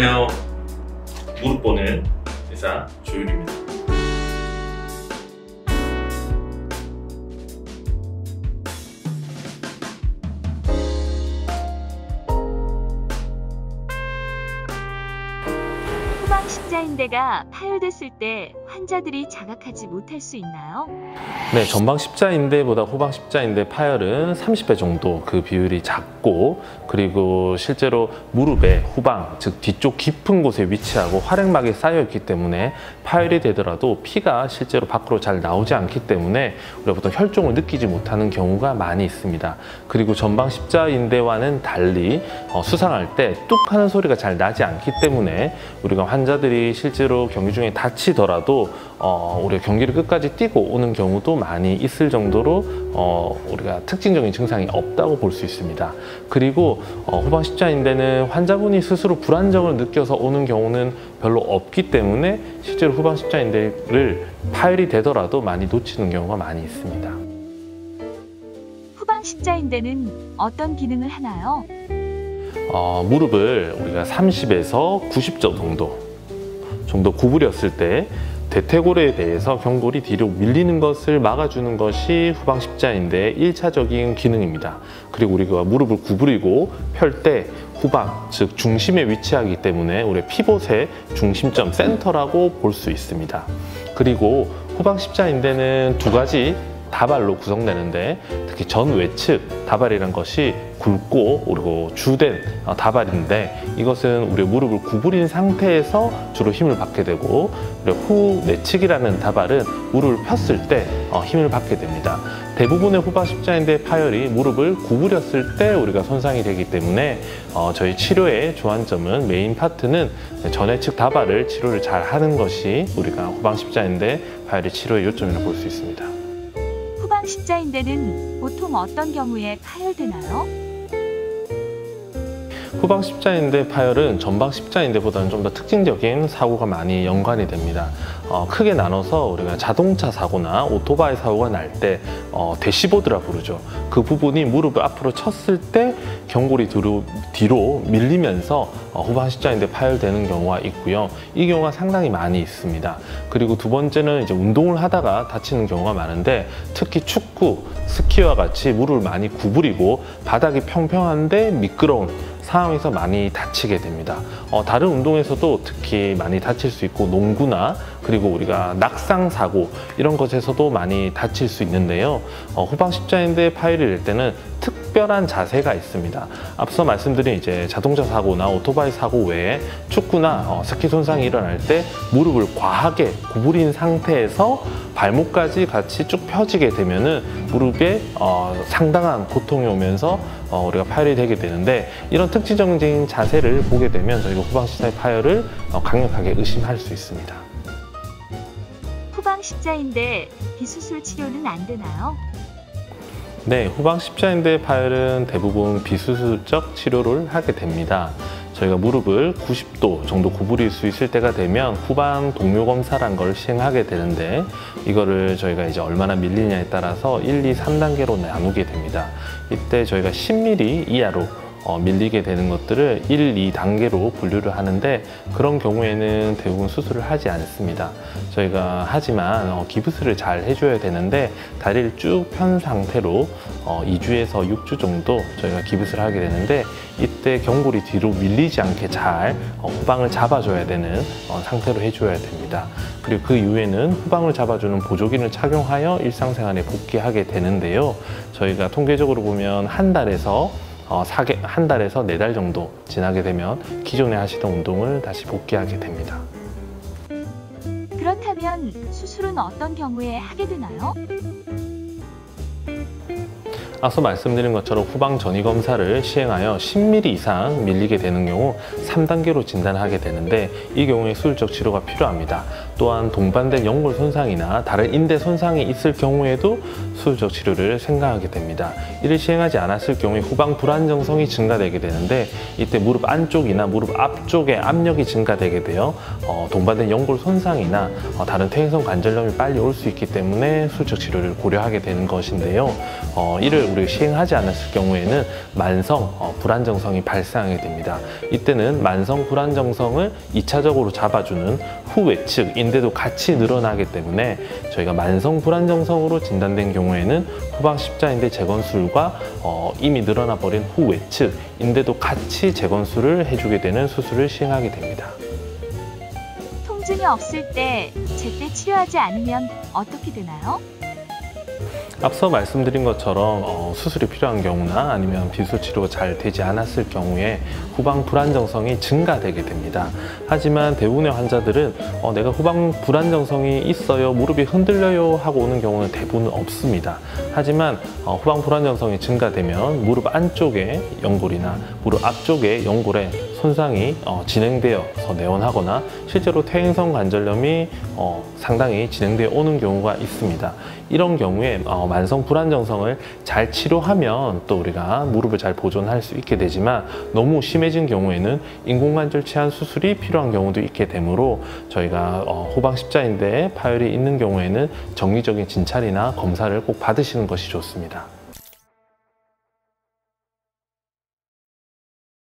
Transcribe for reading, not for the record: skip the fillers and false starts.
안녕하세요. 무릎 보는 의사 조율입니다. 후방 십자인대가 파열됐을 때 환자들이 자각하지 못할 수 있나요? 네, 전방 십자인대보다 후방 십자인대 파열은 30배 정도 그 비율이 작고, 그리고 실제로 무릎의 후방, 즉 뒤쪽 깊은 곳에 위치하고 활액막이 쌓여 있기 때문에 파열이 되더라도 피가 실제로 밖으로 잘 나오지 않기 때문에 우리가 보통 혈종을 느끼지 못하는 경우가 많이 있습니다. 그리고 전방 십자인대와는 달리 수상할 때 뚝 하는 소리가 잘 나지 않기 때문에 우리가 환자들이 실제로 경기 중에 다치더라도 우리가 경기를 끝까지 뛰고 오는 경우도 많이 있을 정도로 우리가 특징적인 증상이 없다고 볼 수 있습니다. 그리고 후방 십자인대는 환자분이 스스로 불안정을 느껴서 오는 경우는 별로 없기 때문에 실제로 후방 십자인대를 파열이 되더라도 많이 놓치는 경우가 많이 있습니다. 후방 십자인대는 어떤 기능을 하나요? 무릎을 우리가 30에서 90도 정도 구부렸을 때 대퇴골에 대해서 경골이 뒤로 밀리는 것을 막아주는 것이 후방 십자인대의 1차적인 기능입니다. 그리고 우리가 무릎을 구부리고 펼 때 후방, 즉 중심에 위치하기 때문에 우리 피봇의 중심점, 센터라고 볼 수 있습니다. 그리고 후방 십자인대는 두 가지 다발로 구성되는데, 특히 전외측 다발이란 것이 굵고 그리고 주된 다발인데, 이것은 우리 무릎을 구부린 상태에서 주로 힘을 받게 되고, 후내측이라는 다발은 무릎을 폈을 때 힘을 받게 됩니다. 대부분의 후방 십자인대 파열이 무릎을 구부렸을 때 우리가 손상이 되기 때문에 저희 치료의 조안점은, 메인 파트는 전외측 다발을 치료를 잘 하는 것이 우리가 후방 십자인대 파열의 치료의 요점이라고 볼 수 있습니다. 후방 십자인대는 보통 어떤 경우에 파열되나요? 후방 십자인대 파열은 전방 십자인대보다는 좀 더 특징적인 사고가 많이 연관이 됩니다. 크게 나눠서 우리가 자동차 사고나 오토바이 사고가 날 때 대시보드라 부르죠. 그 부분이 무릎을 앞으로 쳤을 때 경골이 뒤로 밀리면서 후방 십자인대 파열되는 경우가 있고요. 이 경우가 상당히 많이 있습니다. 그리고 두 번째는 이제 운동을 하다가 다치는 경우가 많은데, 특히 축구, 스키와 같이 무릎을 많이 구부리고 바닥이 평평한데 미끄러운 상황에서 많이 다치게 됩니다. 다른 운동에서도 특히 많이 다칠 수 있고, 농구나 그리고 우리가 낙상 사고 이런 것에서도 많이 다칠 수 있는데요. 후방 십자인대 파열이 될 때는 특별한 자세가 있습니다. 앞서 말씀드린 이제 자동차 사고나 오토바이 사고 외에 축구나 스키 손상이 일어날 때 무릎을 과하게 구부린 상태에서 발목까지 같이 쭉 펴지게 되면은 무릎에 상당한 고통이 오면서 우리가 파열이 되게 되는데, 이런 특징적인 자세를 보게 되면 저희가 후방 십자인대 파열을 강력하게 의심할 수 있습니다. 후방 십자인대 비수술 치료는 안 되나요? 네, 후방 십자인대 파열은 대부분 비수술적 치료를 하게 됩니다. 저희가 무릎을 90도 정도 구부릴 수 있을 때가 되면 후방 동료 검사란 걸 시행하게 되는데, 이거를 저희가 이제 얼마나 밀리냐에 따라서 1, 2, 3단계로 나누게 됩니다. 이때 저희가 10mm 이하로 밀리게 되는 것들을 1, 2단계로 분류를 하는데, 그런 경우에는 대부분 수술을 하지 않습니다. 저희가 하지만 기부스를 잘 해줘야 되는데, 다리를 쭉 편 상태로 2주에서 6주 정도 저희가 기부스를 하게 되는데, 이때 경골이 뒤로 밀리지 않게 잘 후방을 잡아줘야 되는 상태로 해줘야 됩니다. 그리고 그 이후에는 후방을 잡아주는 보조기를 착용하여 일상생활에 복귀하게 되는데요. 저희가 통계적으로 보면 한 달에서 4달 정도 지나게 되면 기존에 하시던 운동을 다시 복귀하게 됩니다. 그렇다면 수술은 어떤 경우에 하게 되나요? 앞서 말씀드린 것처럼 후방 전이 검사를 시행하여 10mm 이상 밀리게 되는 경우 3단계로 진단하게 되는데, 이 경우에 수술적 치료가 필요합니다. 또한 동반된 연골 손상이나 다른 인대 손상이 있을 경우에도 수술적 치료를 생각하게 됩니다. 이를 시행하지 않았을 경우에 후방 불안정성이 증가되게 되는데 이때 무릎 안쪽이나 무릎 앞쪽에 압력이 증가되게 되어 동반된 연골 손상이나 다른 퇴행성 관절염이 빨리 올 수 있기 때문에 수술적 치료를 고려하게 되는 것인데요. 이를 우리가 시행하지 않았을 경우에는 만성 불안정성이 발생하게 됩니다. 이때는 만성 불안정성을 2차적으로 잡아주는 후외측 인대도 같이 늘어나기 때문에 저희가 만성 불안정성으로 진단된 경우에는 후방 십자인대 재건술과 이미 늘어나 버린 후외측 인대도 같이 재건술을 해주게 되는 수술을 시행하게 됩니다. 통증이 없을 때 제때 치료하지 않으면 어떻게 되나요? 앞서 말씀드린 것처럼 수술이 필요한 경우나 아니면 비수술 치료가 잘 되지 않았을 경우에 후방 불안정성이 증가되게 됩니다. 하지만 대부분의 환자들은 내가 후방 불안정성이 있어요, 무릎이 흔들려요 하고 오는 경우는 대부분 없습니다. 하지만 후방 불안정성이 증가되면 무릎 안쪽의 연골이나 무릎 앞쪽의 연골에 손상이 진행되어서 내원하거나 실제로 퇴행성 관절염이 상당히 진행되어 오는 경우가 있습니다. 이런 경우에 만성 불안정성을 잘 치료하면 또 우리가 무릎을 잘 보존할 수 있게 되지만 너무 심해진 경우에는 인공관절 치환 수술이 필요한 경우도 있게 되므로 저희가 후방 십자인대에 파열이 있는 경우에는 정기적인 진찰이나 검사를 꼭 받으시는 것이 좋습니다.